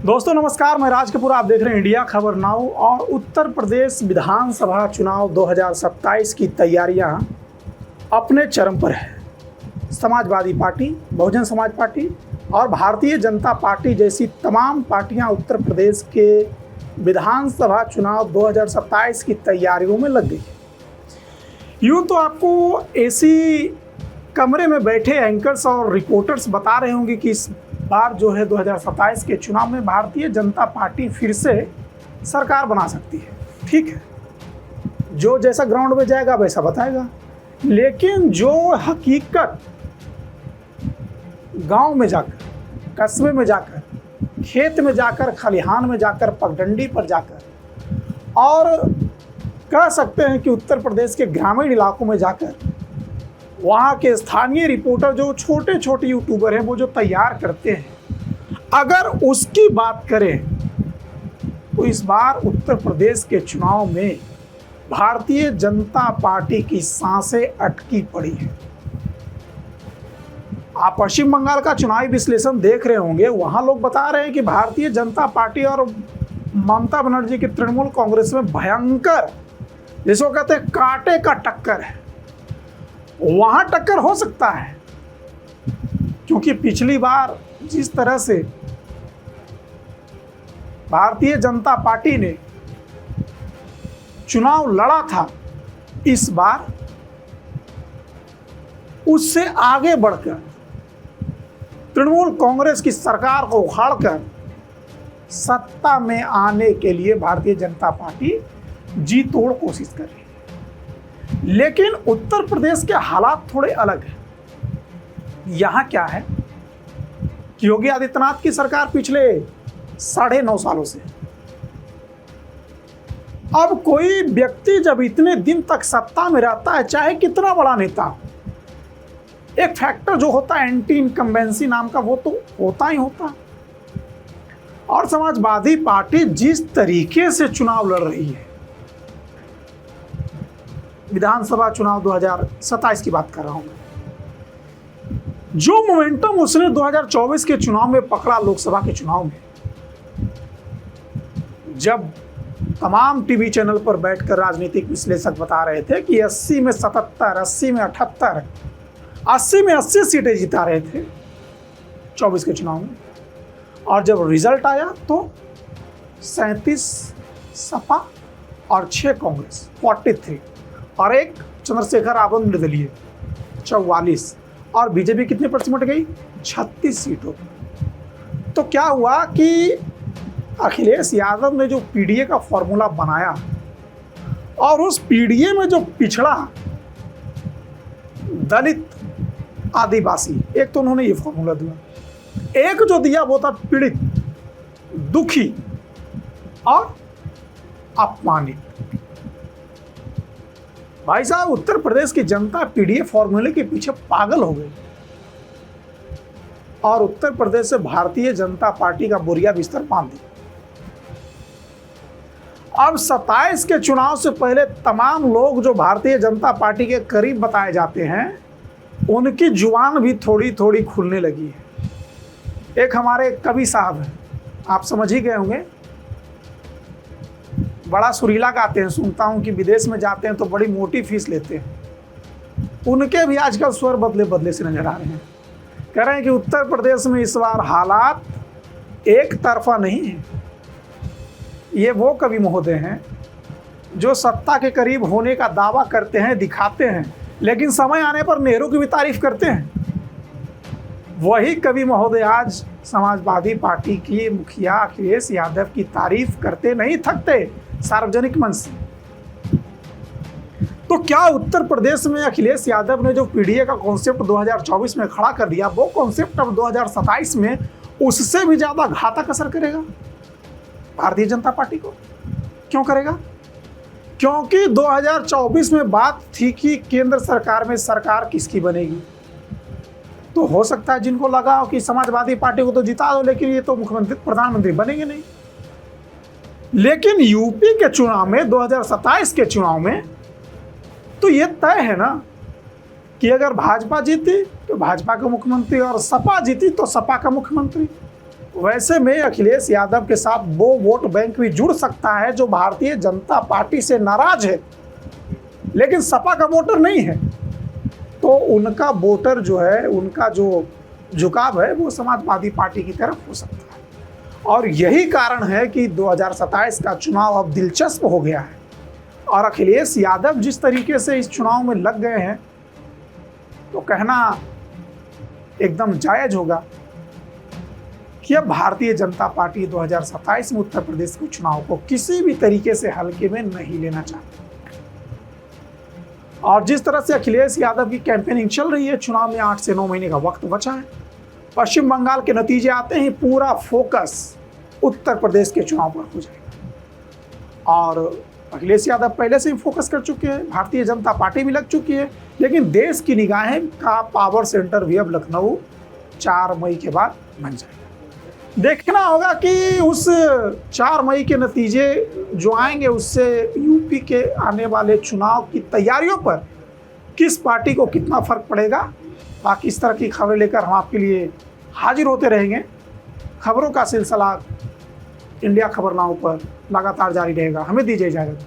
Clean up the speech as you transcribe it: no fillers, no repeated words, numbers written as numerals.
दोस्तों नमस्कार, मैं राज कपूर। आप देख रहे हैं इंडिया खबर नाउ। और उत्तर प्रदेश विधानसभा चुनाव 2027 की तैयारियां अपने चरम पर है। समाजवादी पार्टी, बहुजन समाज पार्टी और भारतीय जनता पार्टी जैसी तमाम पार्टियां उत्तर प्रदेश के विधानसभा चुनाव 2027 की तैयारियों में लग गई। यूँ तो आपको एसी कमरे में बैठे एंकर्स और रिपोर्टर्स बता रहे होंगे कि इस बार जो है 2027 के चुनाव में भारतीय जनता पार्टी फिर से सरकार बना सकती है। ठीक है, जो जैसा ग्राउंड में जाएगा वैसा बताएगा, लेकिन जो हकीकत गांव में जाकर, कस्बे में जाकर, खेत में जाकर, खलिहान में जाकर, पगडंडी पर जाकर और कह सकते हैं कि उत्तर प्रदेश के ग्रामीण इलाकों में जाकर वहाँ के स्थानीय रिपोर्टर, जो छोटे छोटे यूट्यूबर हैं, वो जो तैयार करते हैं, अगर उसकी बात करें तो इस बार उत्तर प्रदेश के चुनाव में भारतीय जनता पार्टी की सांसें अटकी पड़ी हैं। आप पश्चिम बंगाल का चुनावी विश्लेषण देख रहे होंगे, वहाँ लोग बता रहे हैं कि भारतीय जनता पार्टी और ममता बनर्जी की तृणमूल कांग्रेस में भयंकर, जिसको कहते हैं कांटे का टक्कर है। वहां टक्कर हो सकता है, क्योंकि पिछली बार जिस तरह से भारतीय जनता पार्टी ने चुनाव लड़ा था, इस बार उससे आगे बढ़कर तृणमूल कांग्रेस की सरकार को उखाड़कर सत्ता में आने के लिए भारतीय जनता पार्टी जी तोड़ कोशिश कर रही है। लेकिन उत्तर प्रदेश के हालात थोड़े अलग हैं। यहां क्या है कि योगी आदित्यनाथ की सरकार पिछले 9.5 सालों से, अब कोई व्यक्ति जब इतने दिन तक सत्ता में रहता है, चाहे कितना बड़ा नेता हो, एक फैक्टर जो होता है एंटी इनकम्बेंसी नाम का, वो तो होता ही होता। और समाजवादी पार्टी जिस तरीके से चुनाव लड़ रही है, विधानसभा चुनाव 2027 की बात कर रहा हूं मैं, जो मोमेंटम उसने 2024 के चुनाव में पकड़ा, लोकसभा के चुनाव में, जब तमाम टीवी चैनल पर बैठकर राजनीतिक विश्लेषक बता रहे थे कि 80 में 77, 80 में 78, 80 में 80 सीटें जिता रहे थे 24 के चुनाव में, और जब रिजल्ट आया तो 37 सपा और 6 कांग्रेस 43 और एक चंद्रशेखर आजाद निर्दलीय 44, और बीजेपी कितने पर सिमट गई? 36 सीटों पर। तो क्या हुआ कि अखिलेश यादव ने जो पीडीए का फॉर्मूला बनाया, और उस पीडीए में जो पिछड़ा दलित, आदिवासी, एक तो उन्होंने ये फॉर्मूला दिया, एक जो दिया वो था पीड़ित, दुखी और अपमानित। भाई साहब, उत्तर प्रदेश की जनता पीडीए फॉर्मूले के पीछे पागल हो गई, और उत्तर प्रदेश से भारतीय जनता पार्टी का बोरिया बिस्तर बांध दिया। अब 27 के चुनाव से पहले तमाम लोग जो भारतीय जनता पार्टी के करीब बताए जाते हैं, उनकी जुबान भी थोड़ी थोड़ी खुलने लगी है। एक हमारे कवि साहब हैं, आप समझ ही गए होंगे, बड़ा सुरीला गाते हैं, सुनता हूं कि विदेश में जाते हैं तो बड़ी मोटी फीस लेते हैं। उनके भी आजकल स्वर बदले बदले से नजर आ रहे हैं। कह रहे हैं कि उत्तर प्रदेश में इस बार हालात एक तरफा नहीं है। ये वो कवि महोदय हैं जो सत्ता के करीब होने का दावा करते हैं, दिखाते हैं, लेकिन समय आने पर नेहरू की भी तारीफ करते हैं। वही कवि महोदय आज समाजवादी पार्टी की मुखिया अखिलेश यादव की तारीफ करते नहीं थकते सार्वजनिक मंच से। तो क्या उत्तर प्रदेश में अखिलेश यादव ने जो पीडीए का कॉन्सेप्ट 2024 में खड़ा कर दिया, वो कॉन्सेप्ट अब 2027 में उससे भी ज्यादा घातक असर करेगा भारतीय जनता पार्टी को? क्यों करेगा? क्योंकि 2024 में बात थी कि केंद्र सरकार में सरकार किसकी बनेगी। तो हो सकता है जिनको लगा हो कि समाजवादी पार्टी को तो जिता दो, लेकिन ये तो मुख्यमंत्री, प्रधानमंत्री बनेंगे नहीं। लेकिन यूपी के चुनाव में, 2027 के चुनाव में, तो ये तय है ना कि अगर भाजपा जीती तो भाजपा का मुख्यमंत्री, और सपा जीती तो सपा का मुख्यमंत्री। वैसे में अखिलेश यादव के साथ वो वोट बैंक भी जुड़ सकता है जो भारतीय जनता पार्टी से नाराज है लेकिन सपा का वोटर नहीं है, तो उनका वोटर जो है, उनका जो झुकाव है वो समाजवादी पार्टी की तरफ हो सकता है। और यही कारण है कि 2027 का चुनाव अब दिलचस्प हो गया है और अखिलेश यादव जिस तरीके से इस चुनाव में लग गए हैं तो कहना एकदम जायज होगा कि अब भारतीय जनता पार्टी 2027 में उत्तर प्रदेश के चुनाव को किसी भी तरीके से हल्के में नहीं लेना चाहती। और जिस तरह से अखिलेश यादव की कैंपेनिंग चल रही है, चुनाव में 8 से 9 महीने का वक्त बचा है। पश्चिम बंगाल के नतीजे आते ही पूरा फोकस उत्तर प्रदेश के चुनाव पर हो जाएगा और अखिलेश यादव पहले से ही फोकस कर चुके हैं, भारतीय जनता पार्टी भी लग चुकी है, लेकिन देश की निगाहें का पावर सेंटर भी अब लखनऊ 4 मई के बाद बन जाएगा। देखना होगा कि उस 4 मई के नतीजे जो आएंगे उससे यूपी के आने वाले चुनाव की तैयारियों पर किस पार्टी को कितना फर्क पड़ेगा। बाकी इस तरह की खबरें लेकर हम आपके लिए हाजिर होते रहेंगे। खबरों का सिलसिला इंडिया खबर नाउ पर लगातार जारी रहेगा। हमें दीजिए इजाज़त।